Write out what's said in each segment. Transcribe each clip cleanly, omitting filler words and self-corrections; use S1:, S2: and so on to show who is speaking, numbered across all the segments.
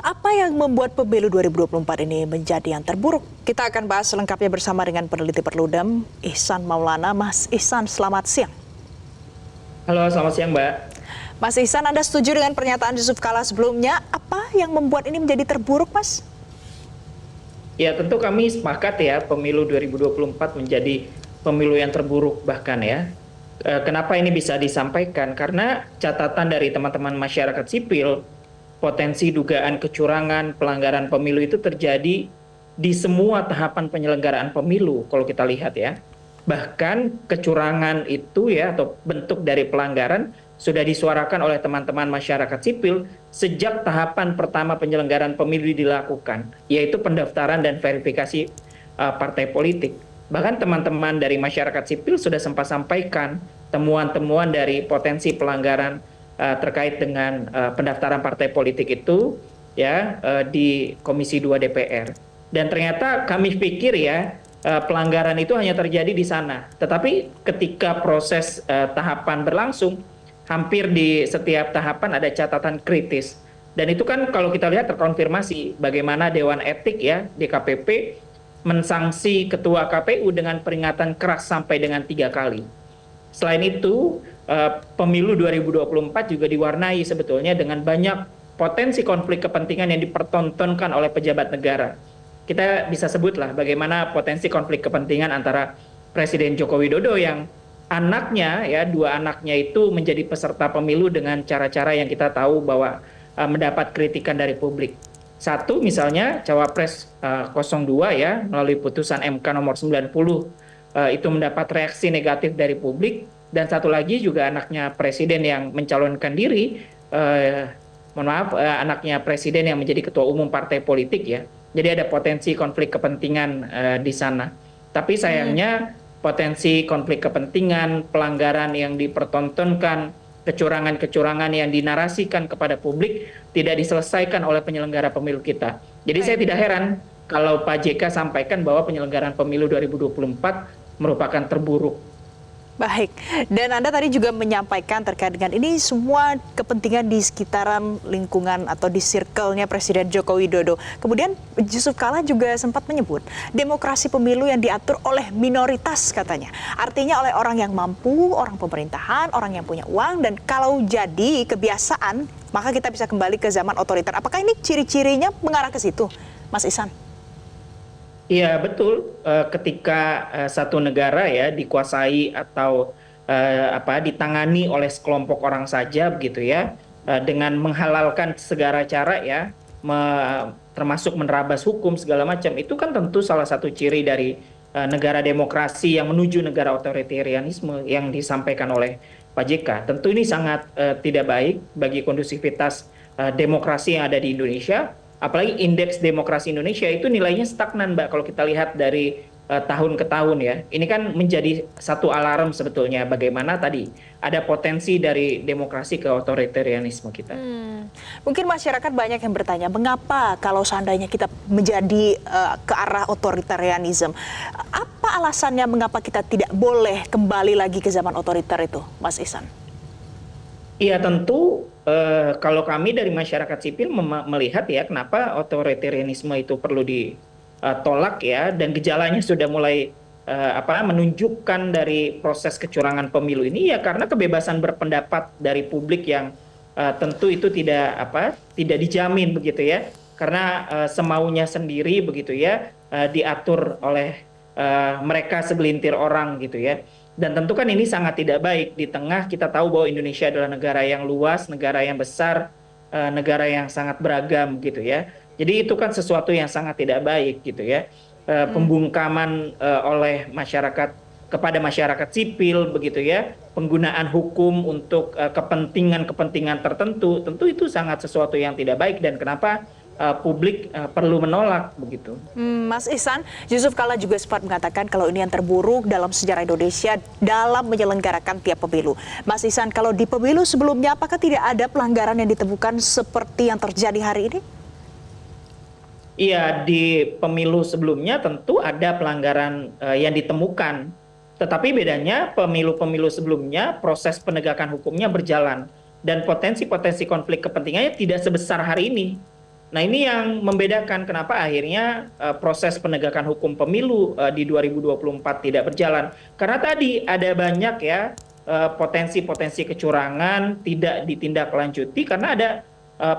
S1: Apa yang membuat pemilu 2024 ini menjadi yang terburuk? Kita akan bahas selengkapnya bersama dengan peneliti Perludem, Ihsan Maulana. Mas Ihsan, selamat siang.
S2: Halo, selamat siang, Mbak.
S1: Mas Ihsan, Anda setuju dengan pernyataan Yusuf Kala sebelumnya? Apa yang membuat ini menjadi terburuk, Mas?
S2: Ya, tentu kami sepakat ya, pemilu 2024 menjadi pemilu yang terburuk bahkan ya. Kenapa ini bisa disampaikan? Karena catatan dari teman-teman masyarakat sipil, potensi dugaan kecurangan, pelanggaran pemilu itu terjadi di semua tahapan penyelenggaraan pemilu kalau kita lihat ya. Bahkan kecurangan itu ya atau bentuk dari pelanggaran sudah disuarakan oleh teman-teman masyarakat sipil sejak tahapan pertama penyelenggaraan pemilu dilakukan, yaitu pendaftaran dan verifikasi partai politik. Bahkan teman-teman dari masyarakat sipil sudah sempat sampaikan temuan-temuan dari potensi pelanggaran terkait dengan pendaftaran partai politik itu ya di Komisi 2 DPR. Dan ternyata kami pikir ya pelanggaran itu hanya terjadi di sana. Tetapi ketika proses tahapan berlangsung, hampir di setiap tahapan ada catatan kritis. Dan itu kan kalau kita lihat terkonfirmasi bagaimana Dewan Etik ya DKPP mensanksi Ketua KPU dengan peringatan keras sampai dengan 3 kali. Selain itu, pemilu 2024 juga diwarnai sebetulnya dengan banyak potensi konflik kepentingan yang dipertontonkan oleh pejabat negara. Kita bisa sebutlah bagaimana potensi konflik kepentingan antara Presiden Joko Widodo yang anaknya ya 2 anaknya itu menjadi peserta pemilu dengan cara-cara yang kita tahu bahwa mendapat kritikan dari publik. Satu misalnya Cawapres 02 ya melalui putusan MK nomor 90 itu mendapat reaksi negatif dari publik, dan satu lagi juga anaknya presiden yang mencalonkan diri, anaknya presiden yang menjadi ketua umum partai politik ya. Jadi ada potensi konflik kepentingan di sana. Tapi sayangnya potensi konflik kepentingan, pelanggaran yang dipertontonkan, kecurangan-kecurangan yang dinarasikan kepada publik tidak diselesaikan oleh penyelenggara pemilu kita. Jadi saya tidak heran kalau Pak JK sampaikan bahwa penyelenggaraan pemilu 2024 merupakan terburuk.
S1: Baik, dan Anda tadi juga menyampaikan terkait dengan ini semua kepentingan di sekitaran lingkungan atau di circle-nya Presiden Joko Widodo. Kemudian Yusuf Kala juga sempat menyebut demokrasi pemilu yang diatur oleh minoritas katanya. Artinya oleh orang yang mampu, orang pemerintahan, orang yang punya uang, dan kalau jadi kebiasaan maka kita bisa kembali ke zaman otoriter. Apakah ini ciri-cirinya mengarah ke situ, Mas Ihsan?
S2: Iya betul, ketika satu negara ya dikuasai atau ditangani oleh sekelompok orang saja begitu ya, dengan menghalalkan segala cara ya, termasuk menerabas hukum segala macam, itu kan tentu salah satu ciri dari negara demokrasi yang menuju negara otoritarianisme yang disampaikan oleh Pak JK. Tentu ini sangat tidak baik bagi kondusivitas demokrasi yang ada di Indonesia. Apalagi indeks demokrasi Indonesia itu nilainya stagnan, Mbak, kalau kita lihat dari tahun ke tahun ya. Ini kan menjadi satu alarm sebetulnya bagaimana tadi ada potensi dari demokrasi ke otoritarianisme kita.
S1: Mungkin masyarakat banyak yang bertanya, mengapa kalau seandainya kita menjadi ke arah otoritarianisme? Apa alasannya mengapa kita tidak boleh kembali lagi ke zaman otoriter itu, Mas Ihsan?
S2: Iya tentu kalau kami dari masyarakat sipil melihat ya kenapa otoritarianisme itu perlu ditolak ya, dan gejalanya sudah mulai menunjukkan dari proses kecurangan pemilu ini ya karena kebebasan berpendapat dari publik yang tentu itu tidak dijamin begitu ya, karena semaunya sendiri begitu ya, diatur oleh mereka segelintir orang gitu ya. Dan tentu kan ini sangat tidak baik di tengah kita tahu bahwa Indonesia adalah negara yang luas, negara yang besar, negara yang sangat beragam gitu ya. Jadi itu kan sesuatu yang sangat tidak baik gitu ya. Pembungkaman oleh masyarakat kepada masyarakat sipil begitu ya. Penggunaan hukum untuk kepentingan-kepentingan tertentu, tentu itu sangat sesuatu yang tidak baik, dan kenapa publik perlu menolak begitu.
S1: Mas Ihsan, Yusuf Kala juga sempat mengatakan kalau ini yang terburuk dalam sejarah Indonesia dalam menyelenggarakan tiap pemilu. Mas Ihsan, kalau di pemilu sebelumnya apakah tidak ada pelanggaran yang ditemukan seperti yang terjadi hari ini?
S2: Iya, di pemilu sebelumnya tentu ada pelanggaran yang ditemukan. Tetapi bedanya pemilu-pemilu sebelumnya proses penegakan hukumnya berjalan dan potensi-potensi konflik kepentingannya tidak sebesar hari ini. Nah, ini yang membedakan kenapa akhirnya proses penegakan hukum pemilu di 2024 tidak berjalan. Karena tadi ada banyak ya potensi-potensi kecurangan tidak ditindaklanjuti karena ada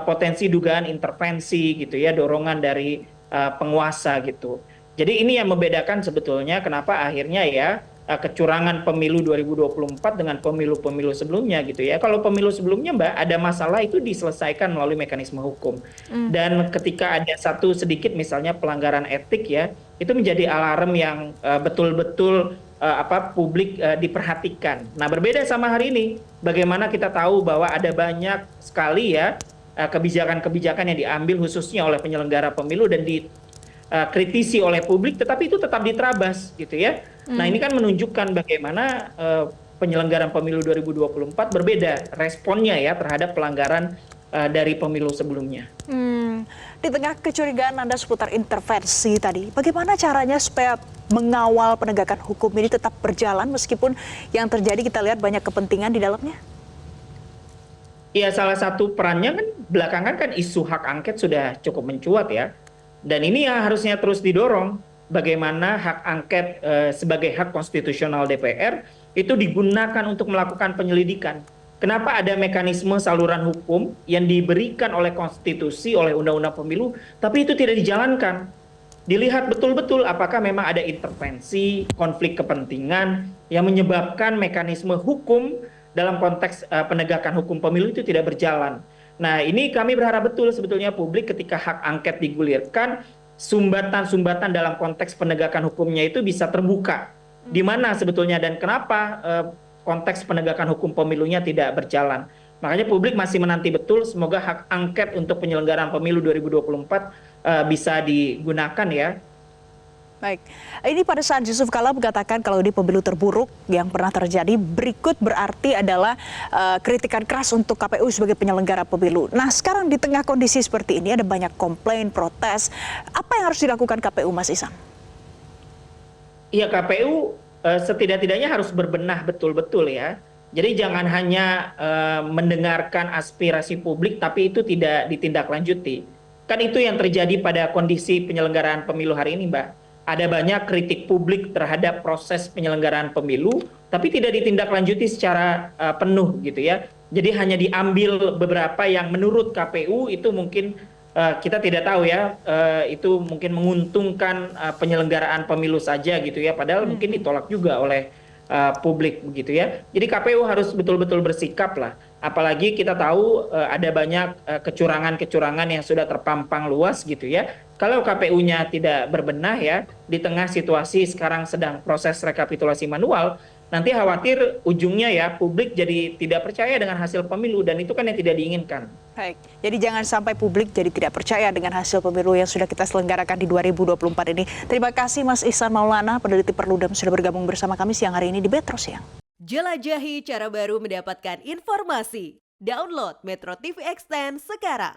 S2: potensi dugaan intervensi gitu ya, dorongan dari penguasa gitu. Jadi ini yang membedakan sebetulnya kenapa akhirnya ya kecurangan pemilu 2024 dengan pemilu-pemilu sebelumnya gitu ya. Kalau pemilu sebelumnya Mbak ada masalah itu diselesaikan melalui mekanisme hukum. Dan ketika ada satu sedikit misalnya pelanggaran etik ya, itu menjadi alarm yang betul-betul publik diperhatikan. Nah, berbeda sama hari ini, bagaimana kita tahu bahwa ada banyak sekali ya kebijakan-kebijakan yang diambil khususnya oleh penyelenggara pemilu dan dikritisi oleh publik, tetapi itu tetap diterabas gitu ya. Nah, ini kan menunjukkan bagaimana penyelenggaraan pemilu 2024 berbeda responnya ya terhadap pelanggaran dari pemilu sebelumnya.
S1: Di tengah kecurigaan Anda seputar intervensi tadi, bagaimana caranya supaya mengawal penegakan hukum ini tetap berjalan meskipun yang terjadi kita lihat banyak kepentingan di dalamnya?
S2: Iya, salah satu perannya kan belakangan kan isu hak angket sudah cukup mencuat ya. Dan ini yang harusnya terus didorong bagaimana hak angket sebagai hak konstitusional DPR itu digunakan untuk melakukan penyelidikan. Kenapa ada mekanisme saluran hukum yang diberikan oleh konstitusi, oleh undang-undang pemilu, tapi itu tidak dijalankan. Dilihat betul-betul apakah memang ada intervensi, konflik kepentingan yang menyebabkan mekanisme hukum dalam konteks penegakan hukum pemilu itu tidak berjalan. Nah, ini kami berharap betul sebetulnya publik ketika hak angket digulirkan, sumbatan-sumbatan dalam konteks penegakan hukumnya itu bisa terbuka. Di mana sebetulnya dan kenapa konteks penegakan hukum pemilunya tidak berjalan. Makanya publik masih menanti betul semoga hak angket untuk penyelenggaraan pemilu 2024 bisa digunakan ya.
S1: Baik, ini pada saat Yusuf Kala mengatakan kalau ini pemilu terburuk yang pernah terjadi, berikut berarti adalah kritikan keras untuk KPU sebagai penyelenggara pemilu. Nah, sekarang di tengah kondisi seperti ini ada banyak komplain, protes. Apa yang harus dilakukan KPU, Mas Ihsan?
S2: Iya, KPU setidak-tidaknya harus berbenah betul-betul ya. Jadi jangan hanya mendengarkan aspirasi publik tapi itu tidak ditindaklanjuti. Kan itu yang terjadi pada kondisi penyelenggaraan pemilu hari ini, Mbak. Ada banyak kritik publik terhadap proses penyelenggaraan pemilu tapi tidak ditindaklanjuti secara penuh gitu ya. Jadi hanya diambil beberapa yang menurut KPU itu mungkin kita tidak tahu ya, itu mungkin menguntungkan penyelenggaraan pemilu saja gitu ya, padahal mungkin ditolak juga oleh publik begitu ya. Jadi KPU harus betul-betul bersikap lah. Apalagi kita tahu ada banyak kecurangan-kecurangan yang sudah terpampang luas gitu ya. Kalau KPU-nya tidak berbenah ya, di tengah situasi sekarang sedang proses rekapitulasi manual, nanti khawatir ujungnya ya publik jadi tidak percaya dengan hasil pemilu dan itu kan yang tidak diinginkan.
S1: Baik, jadi jangan sampai publik jadi tidak percaya dengan hasil pemilu yang sudah kita selenggarakan di 2024 ini. Terima kasih Mas Ihsan Maulana, peneliti Perludem sudah bergabung bersama kami siang hari ini di Metro Siang.
S3: Jelajahi cara baru mendapatkan informasi. Download Metro TV Extend sekarang.